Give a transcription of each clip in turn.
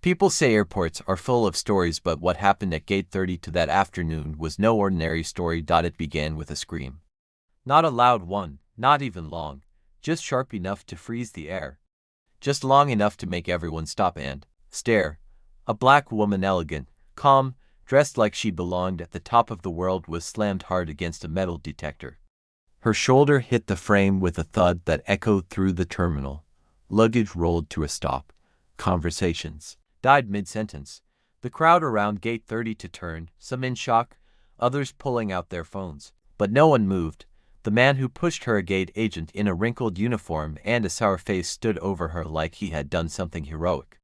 People say airports are full of stories, but what happened at Gate 32 that afternoon was no ordinary story. It began with a scream. Not a loud one, not even long, just sharp enough to freeze the air. Just long enough to make everyone stop and stare. A black woman, elegant, calm, dressed like she belonged at the top of the world, was slammed hard against a metal detector. Her shoulder hit the frame with a thud that echoed through the terminal. Luggage rolled to a stop. Conversations died mid-sentence. The crowd around Gate 32 turned, some in shock, others pulling out their phones. But no one moved. The man who pushed her, a gate agent in a wrinkled uniform and a sour face, stood over her like he had done something heroic.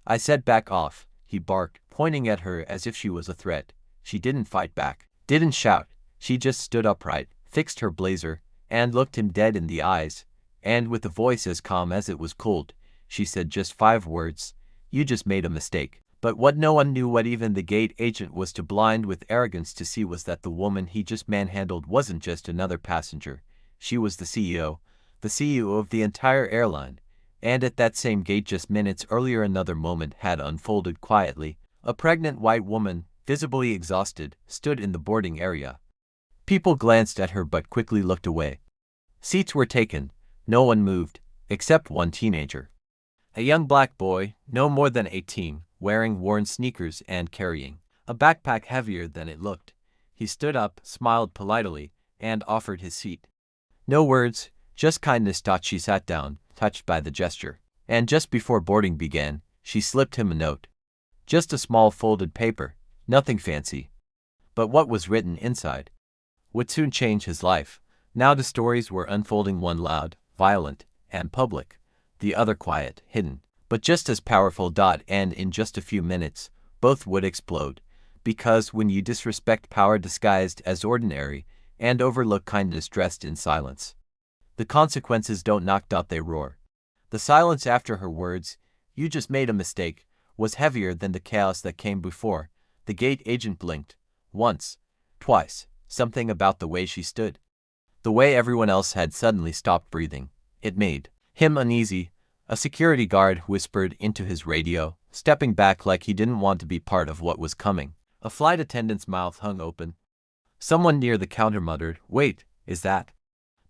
"I said back off," he barked, pointing at her as if she was a threat. She didn't fight back, didn't shout. She just stood upright, fixed her blazer, and looked him dead in the eyes. And with a voice as calm as it was cold, she said just 5 words. "You just made a mistake." But what no one knew, what even the gate agent was too blind with arrogance to see, was that the woman he just manhandled wasn't just another passenger. She was the CEO of the entire airline. And at that same gate just minutes earlier another moment had unfolded quietly. A pregnant white woman, visibly exhausted, stood in the boarding area. People glanced at her but quickly looked away. Seats were taken. No one moved, except one teenager. A young black boy, no more than 18, wearing worn sneakers and carrying a backpack heavier than it looked. He stood up, smiled politely, and offered his seat. No words, just kindness. She sat down, touched by the gesture. And just before boarding began, she slipped him a note. Just a small folded paper, nothing fancy. But what was written inside would soon change his life. Now the stories were unfolding, one loud, violent, and public, the other quiet, hidden, but just as powerful. And in just a few minutes, both would explode. Because when you disrespect power disguised as ordinary and overlook kindness dressed in silence, the consequences don't knock. They roar. The silence after her words, "You just made a mistake," was heavier than the chaos that came before. The gate agent blinked. Once, twice. Something about the way she stood, the way everyone else had suddenly stopped breathing, it made him uneasy. A security guard whispered into his radio, stepping back like he didn't want to be part of what was coming. A flight attendant's mouth hung open. Someone near the counter muttered, "Wait, is that?"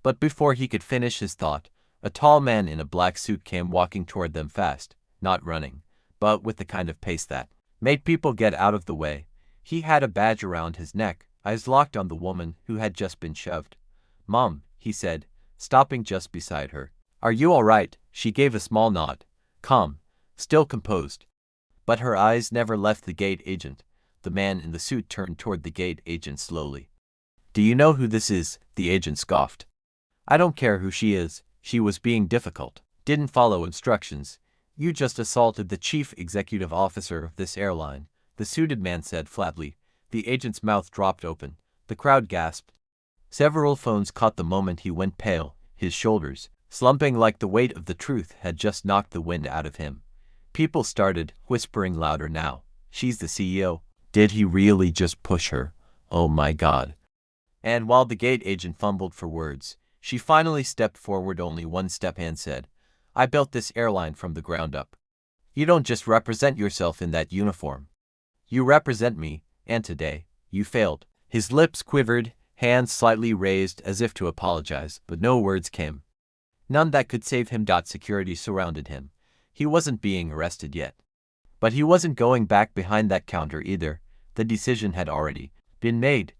But before he could finish his thought, a tall man in a black suit came walking toward them, fast, not running, but with the kind of pace that made people get out of the way. He had a badge around his neck, eyes locked on the woman who had just been shoved. "Mom," he said, stopping just beside her. "Are you all right?" She gave a small nod, calm, still composed. But her eyes never left the gate agent. The man in the suit turned toward the gate agent slowly. "Do you know who this is?" The agent scoffed. "I don't care who she is. She was being difficult, didn't follow instructions. You just assaulted the chief executive officer of this airline," the suited man said flatly. The agent's mouth dropped open. The crowd gasped. Several phones caught the moment he went pale, his shoulders slumping like the weight of the truth had just knocked the wind out of him. People started whispering louder now. "She's the CEO. Did he really just push her? Oh my God." And while the gate agent fumbled for words, she finally stepped forward, only one step, and said, "I built this airline from the ground up. You don't just represent yourself in that uniform. You represent me, and today, you failed." His lips quivered, hands slightly raised as if to apologize, but no words came. None that could save him. Security surrounded him. He wasn't being arrested yet. But he wasn't going back behind that counter either. The decision had already been made.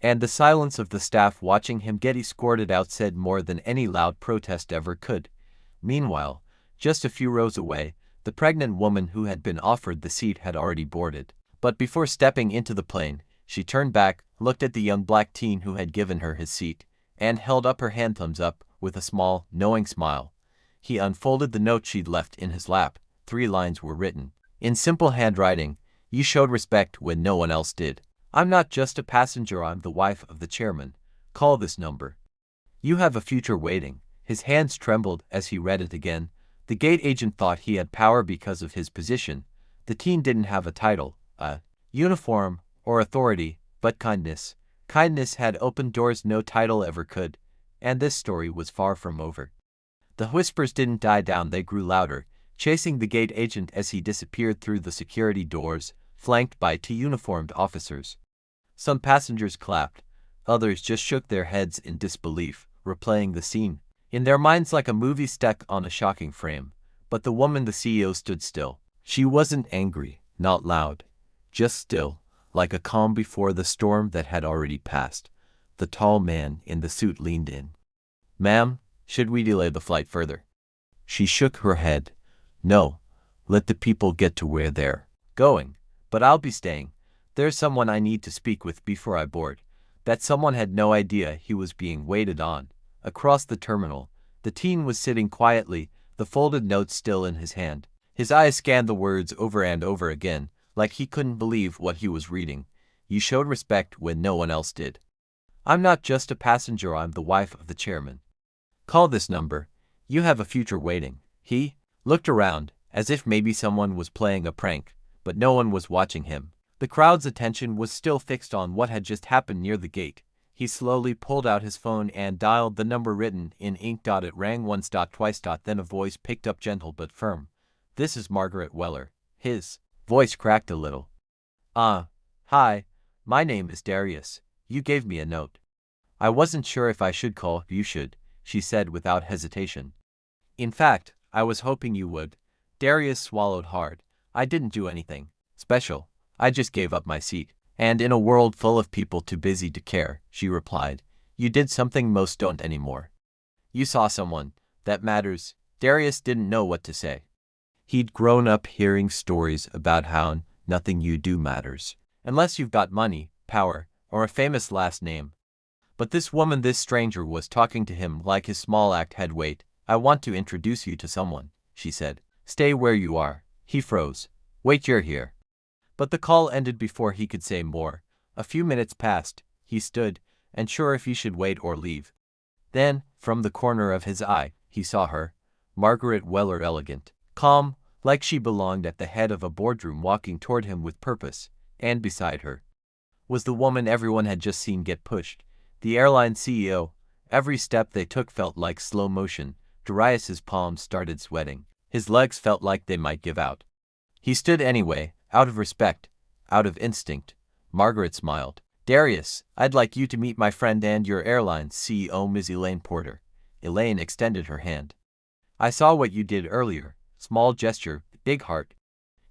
And the silence of the staff watching him get escorted out said more than any loud protest ever could. Meanwhile, just a few rows away, the pregnant woman who had been offered the seat had already boarded. But before stepping into the plane, she turned back, looked at the young black teen who had given her his seat, and held up her hand, thumbs up, with a small, knowing smile. He unfolded the note she'd left in his lap. 3 lines were written, in simple handwriting. "You showed respect when no one else did. I'm not just a passenger, I'm the wife of the chairman. Call this number. You have a future waiting." His hands trembled as he read it again. The gate agent thought he had power because of his position. The teen didn't have a title, a uniform, or authority, but kindness. Kindness had opened doors no title ever could, and this story was far from over. The whispers didn't die down, they grew louder, chasing the gate agent as he disappeared through the security doors, flanked by 2 uniformed officers. Some passengers clapped, others just shook their heads in disbelief, replaying the scene in their minds like a movie stuck on a shocking frame. But the woman, the CEO, stood still. She wasn't angry, not loud, just still, like a calm before the storm that had already passed. The tall man in the suit leaned in. "Ma'am, should we delay the flight further?" She shook her head. "No, let the people get to where they're going. But I'll be staying. There's someone I need to speak with before I board." That someone had no idea he was being waited on. Across the terminal, the teen was sitting quietly, the folded notes still in his hand. His eyes scanned the words over and over again, like he couldn't believe what he was reading. "You showed respect when no one else did. I'm not just a passenger, I'm the wife of the chairman. Call this number. You have a future waiting." He looked around, as if maybe someone was playing a prank, but no one was watching him. The crowd's attention was still fixed on what had just happened near the gate. He slowly pulled out his phone and dialed the number written in ink. It rang once, twice. Then a voice picked up, gentle but firm. "This is Margaret Weller." His voice cracked a little. Hi, my name is Darius. You gave me a note." "I wasn't sure if I should call." "You should," she said without hesitation. "In fact, I was hoping you would." Darius swallowed hard. "I didn't do anything special. I just gave up my seat." "And in a world full of people too busy to care," she replied, "you did something most don't anymore. You saw someone that matters." Darius didn't know what to say. He'd grown up hearing stories about how nothing you do matters, unless you've got money, power, or a famous last name. But this woman, this stranger, was talking to him like his small act had weight. "I want to introduce you to someone," she said. "Stay where you are." He froze. "Wait, you're here." But the call ended before he could say more. A few minutes passed. He stood, unsure if he should wait or leave. Then, from the corner of his eye, he saw her, Margaret Weller, elegant, calm, like she belonged at the head of a boardroom, walking toward him with purpose. And beside her was the woman everyone had just seen get pushed, the airline CEO. Every step they took felt like slow motion. Darius's palms started sweating. His legs felt like they might give out. He stood anyway, out of respect, out of instinct. Margaret smiled. "Darius, I'd like you to meet my friend and your airline's CEO, Ms. Elaine Porter." Elaine extended her hand. "I saw what you did earlier." Small gesture, big heart.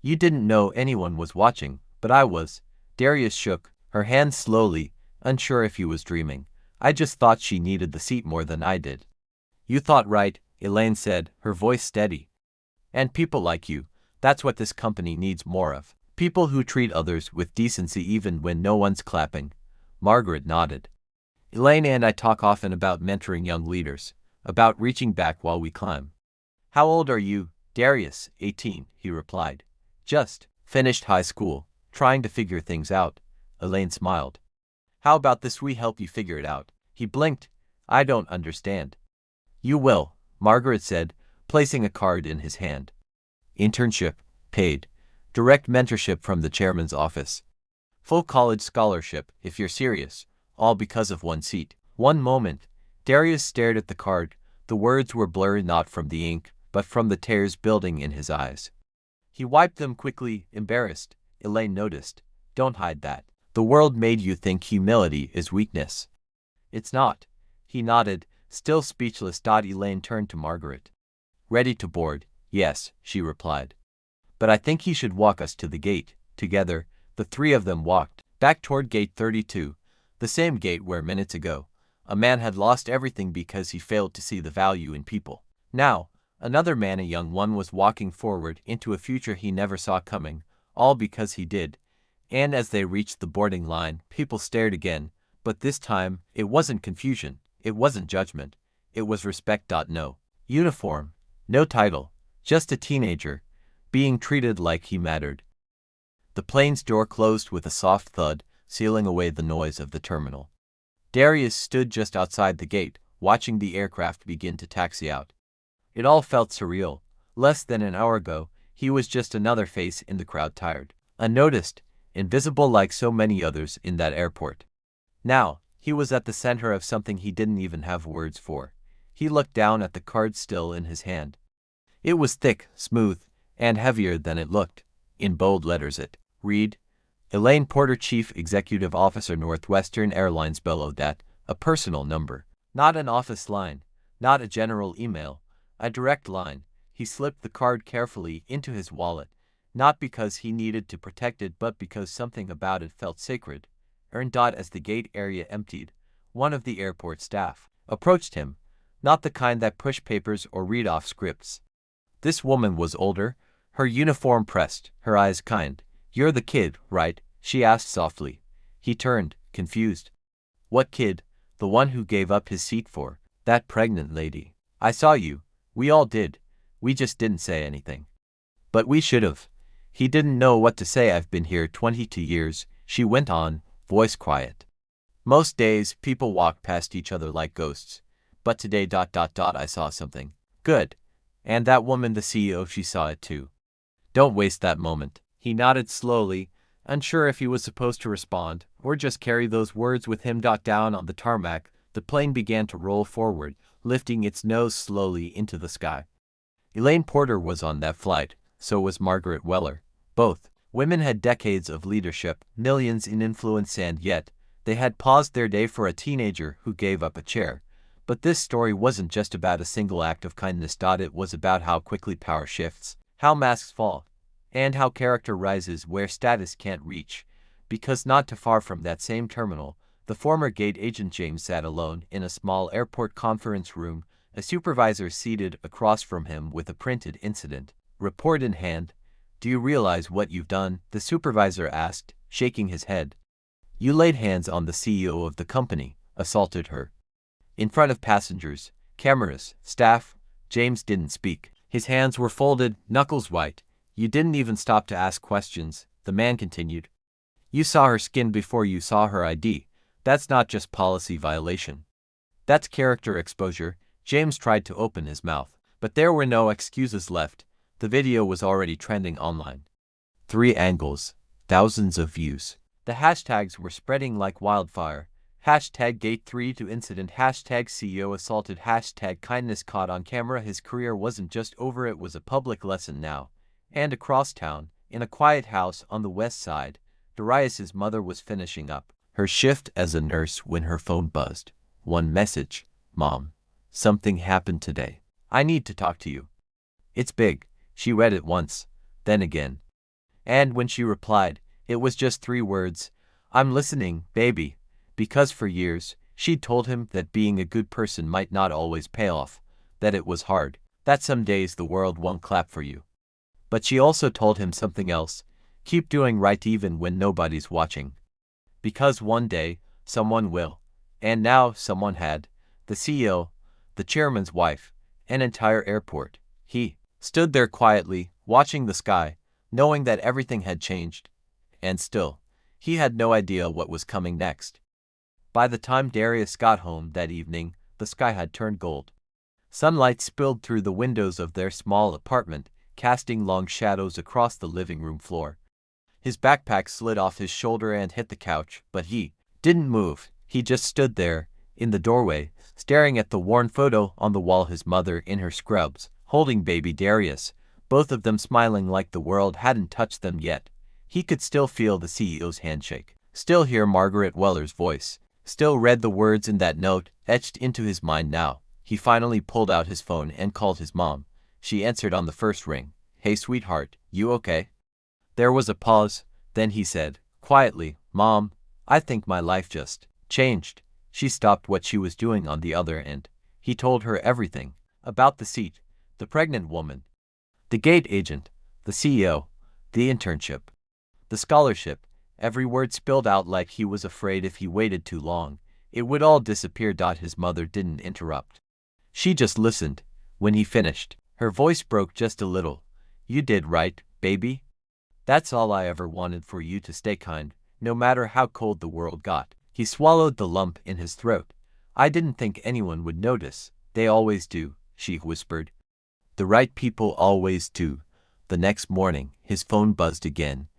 "You didn't know anyone was watching, but I was." Darius shook her hand slowly, unsure if he was dreaming. "I just thought she needed the seat more than I did." "You thought right," Elaine said, her voice steady. "And people like you. That's what this company needs more of. People who treat others with decency even when no one's clapping." Margaret nodded. "Elaine and I talk often about mentoring young leaders, about reaching back while we climb." "How old are you?" "Darius, 18, he replied. "Just finished high school, trying to figure things out." Elaine smiled. "How about this? We help you figure it out." He blinked. "I don't understand." "You will," Margaret said, placing a card in his hand. "Internship, paid. Direct mentorship from the chairman's office. Full college scholarship, if you're serious, all because of one seat." One moment, Darius stared at the card. The words were blurry, not from the ink, but from the tears building in his eyes. He wiped them quickly, embarrassed. Elaine noticed. "Don't hide that. The world made you think humility is weakness." "It's not." He nodded, still speechless. Elaine turned to Margaret. "Ready to board?" "Yes," she replied. "But I think he should walk us to the gate." Together, the three of them walked back toward gate 32, the same gate where minutes ago a man had lost everything because he failed to see the value in people. Now, another man, a young one, was walking forward into a future he never saw coming, all because he did. And as they reached the boarding line, people stared again, but this time, it wasn't confusion, it wasn't judgment, it was respect. No uniform, no title, just a teenager, being treated like he mattered. The plane's door closed with a soft thud, sealing away the noise of the terminal. Darius stood just outside the gate, watching the aircraft begin to taxi out. It all felt surreal. Less than an hour ago, he was just another face in the crowd, tired, unnoticed, invisible like so many others in that airport. Now, he was at the center of something he didn't even have words for. He looked down at the card still in his hand. It was thick, smooth, and heavier than it looked. In bold letters it read, Elaine Porter, Chief Executive Officer, Northwestern Airlines. Below that, a personal number. Not an office line, not a general email, a direct line. He slipped the card carefully into his wallet, not because he needed to protect it but because something about it felt sacred. As the gate area emptied, one of the airport staff approached him, not the kind that push papers or read off scripts. This woman was older, her uniform pressed, her eyes kind. "You're the kid, right?" she asked softly. He turned, confused. "What kid?" "The one who gave up his seat for that pregnant lady. I saw you. We all did. We just didn't say anything. But we should've." He didn't know what to say. "I've been here 22 years, she went on, voice quiet. "Most days, people walk past each other like ghosts. But today, I saw something. Good. And that woman, the CEO, she saw it too. Don't waste that moment." He nodded slowly, unsure if he was supposed to respond or just carry those words with him. Down on the tarmac, the plane began to roll forward, lifting its nose slowly into the sky. Elaine Porter was on that flight, so was Margaret Weller. Both women had decades of leadership, millions in influence, and yet they had paused their day for a teenager who gave up a chair. But this story wasn't just about a single act of kindness. It was about how quickly power shifts, how masks fall, and how character rises where status can't reach. Because not too far from that same terminal, the former gate agent James sat alone in a small airport conference room, a supervisor seated across from him with a printed incident report in hand. "Do you realize what you've done?" the supervisor asked, shaking his head. "You laid hands on the CEO of the company, assaulted her. In front of passengers, cameras, staff." James didn't speak. His hands were folded, knuckles white. "You didn't even stop to ask questions," the man continued. "You saw her skin before you saw her ID. That's not just policy violation. That's character exposure." James tried to open his mouth, but there were no excuses left. The video was already trending online. 3 angles, thousands of views. The hashtags were spreading like wildfire. Hashtag Gate3 to incident, hashtag CEO assaulted, hashtag kindness caught on camera. His career wasn't just over, it was a public lesson now. And across town, in a quiet house on the west side, Darius's mother was finishing up her shift as a nurse when her phone buzzed. One message: "Mom, something happened today. I need to talk to you." "It's big." She read it once, then again. And when she replied, it was just 3 words: "I'm listening, baby." Because for years, she'd told him that being a good person might not always pay off, that it was hard, that some days the world won't clap for you. But she also told him something else: keep doing right even when nobody's watching. Because one day, someone will. And now someone had. The CEO, the chairman's wife, an entire airport. He stood there quietly, watching the sky, knowing that everything had changed. And still, he had no idea what was coming next. By the time Darius got home that evening, the sky had turned gold. Sunlight spilled through the windows of their small apartment, casting long shadows across the living room floor. His backpack slid off his shoulder and hit the couch, but he didn't move. He just stood there, in the doorway, staring at the worn photo on the wall, his mother in her scrubs, holding baby Darius, both of them smiling like the world hadn't touched them yet. He could still feel the CEO's handshake, still hear Margaret Weller's voice, still read the words in that note etched into his mind now. He finally pulled out his phone and called his mom. She answered on the first ring. "Hey sweetheart, you okay?" There was a pause, then he said, quietly, "Mom, I think my life just changed." She stopped what she was doing on the other end. He told her everything. About the seat, the pregnant woman, the gate agent, the CEO, the internship, the scholarship. Every word spilled out like he was afraid if he waited too long, it would all disappear. His mother didn't interrupt. She just listened. When he finished, her voice broke just a little. "You did right, baby. That's all I ever wanted, for you to stay kind, no matter how cold the world got." He swallowed the lump in his throat. "I didn't think anyone would notice. They always do," she whispered. "The right people always do." The next morning, his phone buzzed again.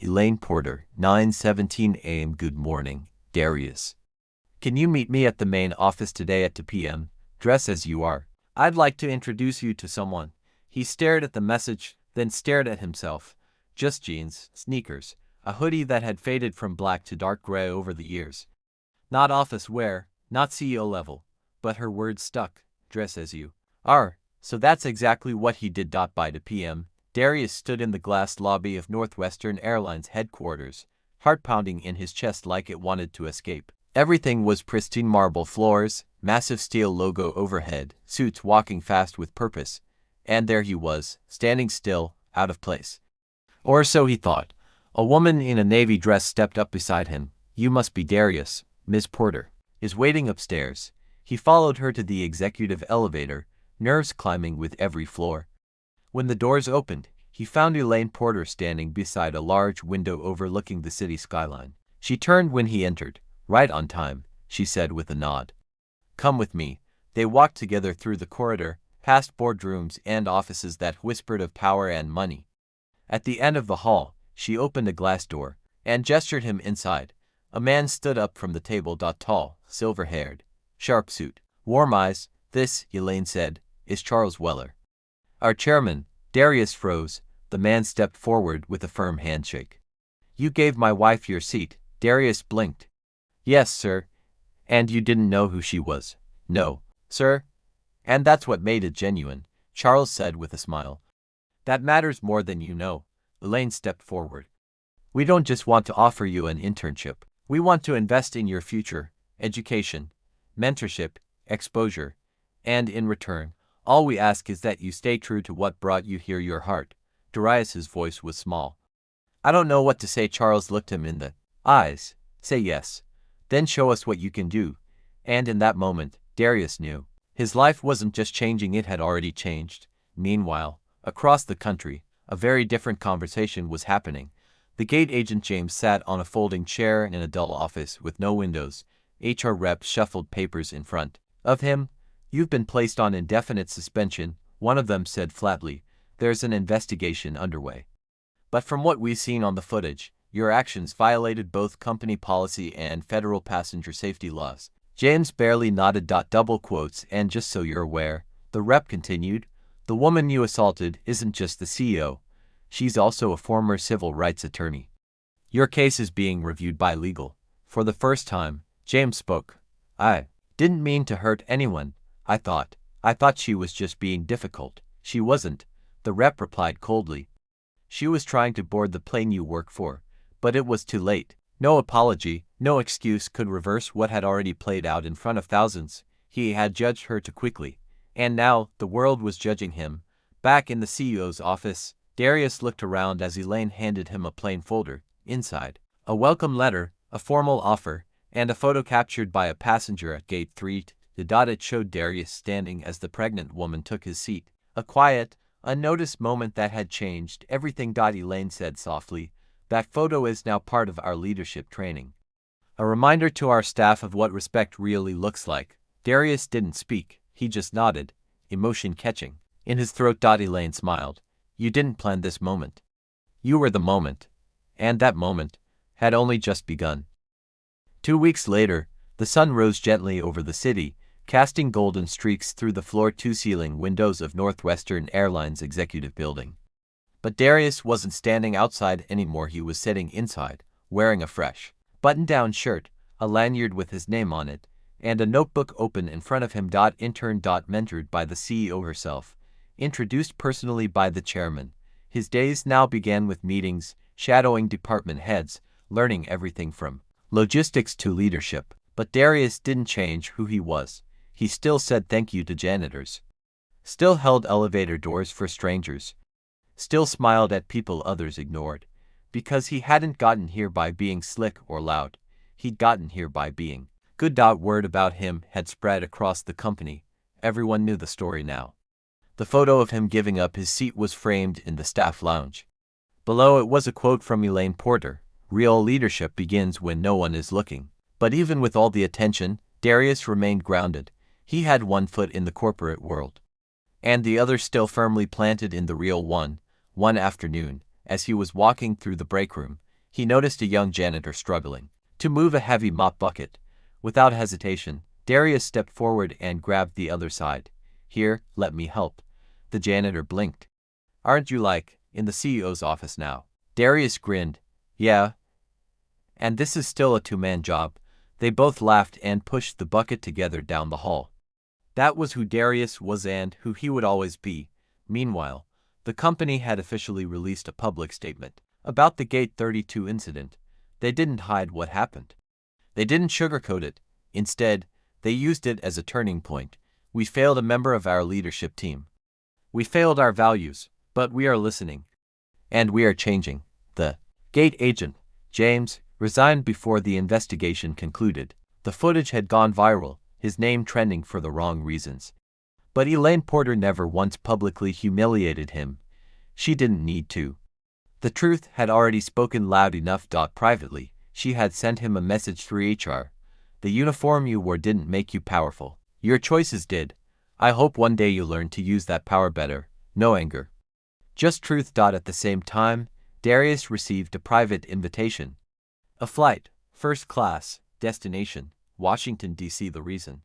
Elaine Porter, 9:17 a.m. "Good morning, Darius. Can you meet me at the main office today at 2 p.m.? Dress as you are. I'd like to introduce you to someone." He stared at the message, then stared at himself. Just jeans, sneakers, a hoodie that had faded from black to dark gray over the years. Not office wear, not CEO level, but her words stuck. Dress as you are. So that's exactly what he did. By 2 p.m., Darius stood in the glass lobby of Northwestern Airlines headquarters, heart pounding in his chest like it wanted to escape. Everything was pristine: marble floors, massive steel logo overhead, suits walking fast with purpose, and there he was, standing still, out of place. Or so he thought. A woman in a navy dress stepped up beside him. "You must be Darius. Ms. Porter is waiting upstairs." He followed her to the executive elevator, nerves climbing with every floor. When the doors opened, he found Elaine Porter standing beside a large window overlooking the city skyline. She turned when he entered. "Right on time," she said with a nod. "Come with me." They walked together through the corridor, past boardrooms and offices that whispered of power and money. At the end of the hall, she opened a glass door and gestured him inside. A man stood up from the table. Tall, silver-haired, sharp suit, warm eyes. "This," Elaine said, "is Charles Weller, our chairman." Darius froze. The man stepped forward with a firm handshake. "You gave my wife your seat." Darius blinked. "Yes, sir." "And you didn't know who she was?" "No, sir." "And that's what made it genuine," Charles said with a smile. "That matters more than you know." Elaine stepped forward. "We don't just want to offer you an internship. We want to invest in your future, education, mentorship, exposure, and in return, all we ask is that you stay true to what brought you here, your heart." Darius's voice was small. "I don't know what to say." Charles looked him in the eyes. "Say yes. Then show us what you can do." And in that moment, Darius knew. His life wasn't just changing, it had already changed. Meanwhile, across the country, a very different conversation was happening. The gate agent James sat on a folding chair in a dull office with no windows. HR reps shuffled papers in front of him. "You've been placed on indefinite suspension," one of them said flatly. "There's an investigation underway. But from what we've seen on the footage, your actions violated both company policy and federal passenger safety laws." James barely nodded. Double quotes. "And just so you're aware," the rep continued, "the woman you assaulted isn't just the CEO. She's also a former civil rights attorney. Your case is being reviewed by legal." For the first time, James spoke. "I didn't mean to hurt anyone. I thought she was just being difficult." "She wasn't," the rep replied coldly. "She was trying to board the plane you work for, but it was too late. No apology, no excuse could reverse what had already played out in front of thousands. He had judged her too quickly, and now the world was judging him." Back in the CEO's office, Darius looked around as Elaine handed him a plain folder. Inside, a welcome letter, a formal offer, and a photo captured by a passenger at gate 3. It showed Darius standing as the pregnant woman took his seat. A quiet, unnoticed moment that had changed everything. Elaine said softly, "That photo is now part of our leadership training. A reminder to our staff of what respect really looks like." Darius didn't speak, he just nodded, emotion catching in his throat. Elaine smiled. "You didn't plan this moment. You were the moment." And that moment had only just begun. 2 weeks later, the sun rose gently over the city, casting golden streaks through the floor-to-ceiling windows of Northwestern Airlines executive building. But Darius wasn't standing outside anymore. He was sitting inside, wearing a fresh, button-down shirt, a lanyard with his name on it, and a notebook open in front of him. Intern. Mentored by the CEO herself, introduced personally by the chairman. His days now began with meetings, shadowing department heads, learning everything from logistics to leadership. But Darius didn't change who he was. He still said thank you to janitors, still held elevator doors for strangers, still smiled at people others ignored, because he hadn't gotten here by being slick or loud. He'd gotten here by being good. Word about him had spread across the company. Everyone knew the story now. The photo of him giving up his seat was framed in the staff lounge. Below it was a quote from Elaine Porter: "Real leadership begins when no one is looking." But even with all the attention, Darius remained grounded. He had one foot in the corporate world, and the other still firmly planted in the real one. One afternoon, as he was walking through the break room, he noticed a young janitor struggling to move a heavy mop bucket. Without hesitation, Darius stepped forward and grabbed the other side. "Here, let me help." The janitor blinked. Aren't you in the CEO's office now? Darius grinned. Yeah. And this is still a two-man job. They both laughed and pushed the bucket together down the hall. That was who Darius was and who he would always be. Meanwhile, the company had officially released a public statement about the Gate 32 incident. They didn't hide what happened. They didn't sugarcoat it. Instead, they used it as a turning point. We failed a member of our leadership team. We failed our values, but we are listening. And we are changing. The Gate agent, James, resigned before the investigation concluded. The footage had gone viral, his name trending for the wrong reasons. But Elaine Porter never once publicly humiliated him. She didn't need to. The truth had already spoken loud enough. Privately, she had sent him a message through HR. The uniform you wore didn't make you powerful. Your choices did. I hope one day you learn to use that power better. No anger. Just truth. At the same time, Darius received a private invitation. A flight, first class, destination, Washington, D.C. The reason?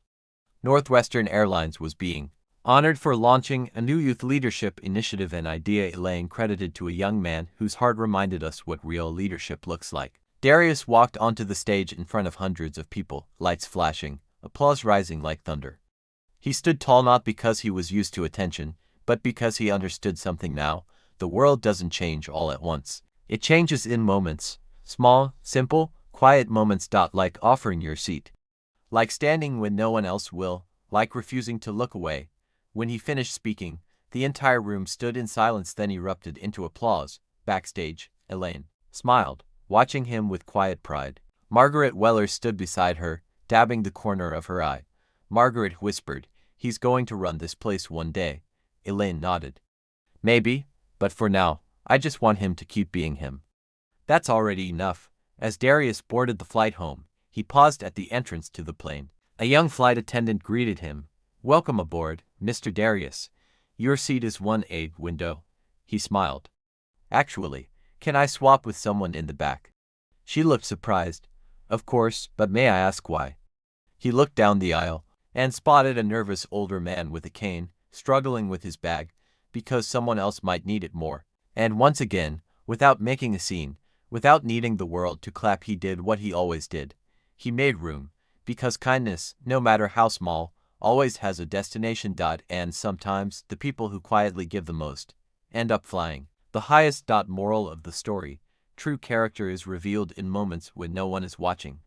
Northwestern Airlines was being honored for launching a new youth leadership initiative, an idea Elaine credited to a young man whose heart reminded us what real leadership looks like. Darius walked onto the stage in front of hundreds of people, lights flashing, applause rising like thunder. He stood tall not because he was used to attention, but because he understood something now. The world doesn't change all at once. It changes in moments. Small, simple, quiet moments. Like offering your seat. Like standing when no one else will. Like refusing to look away. When he finished speaking, the entire room stood in silence, then erupted into applause. Backstage, Elaine smiled, watching him with quiet pride. Margaret Weller stood beside her, dabbing the corner of her eye. Margaret whispered, "He's going to run this place one day." Elaine nodded. "Maybe, but for now, I just want him to keep being him." That's already enough. As Darius boarded the flight home, he paused at the entrance to the plane. A young flight attendant greeted him. "Welcome aboard, Mr. Darius. Your seat is 1A window." He smiled. "Actually, can I swap with someone in the back?" She looked surprised. "Of course, but may I ask why?" He looked down the aisle and spotted a nervous older man with a cane, struggling with his bag, because someone else might need it more. And once again, without making a scene, without needing the world to clap, he did what he always did. He made room, because kindness, no matter how small, always has a destination. And sometimes, the people who quietly give the most end up flying the highest. Moral of the story: true character is revealed in moments when no one is watching.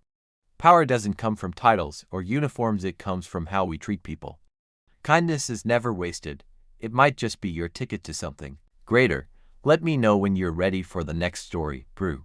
Power doesn't come from titles or uniforms, it comes from how we treat people. Kindness is never wasted. It might just be your ticket to something greater. Let me know when you're ready for the next story, Brew.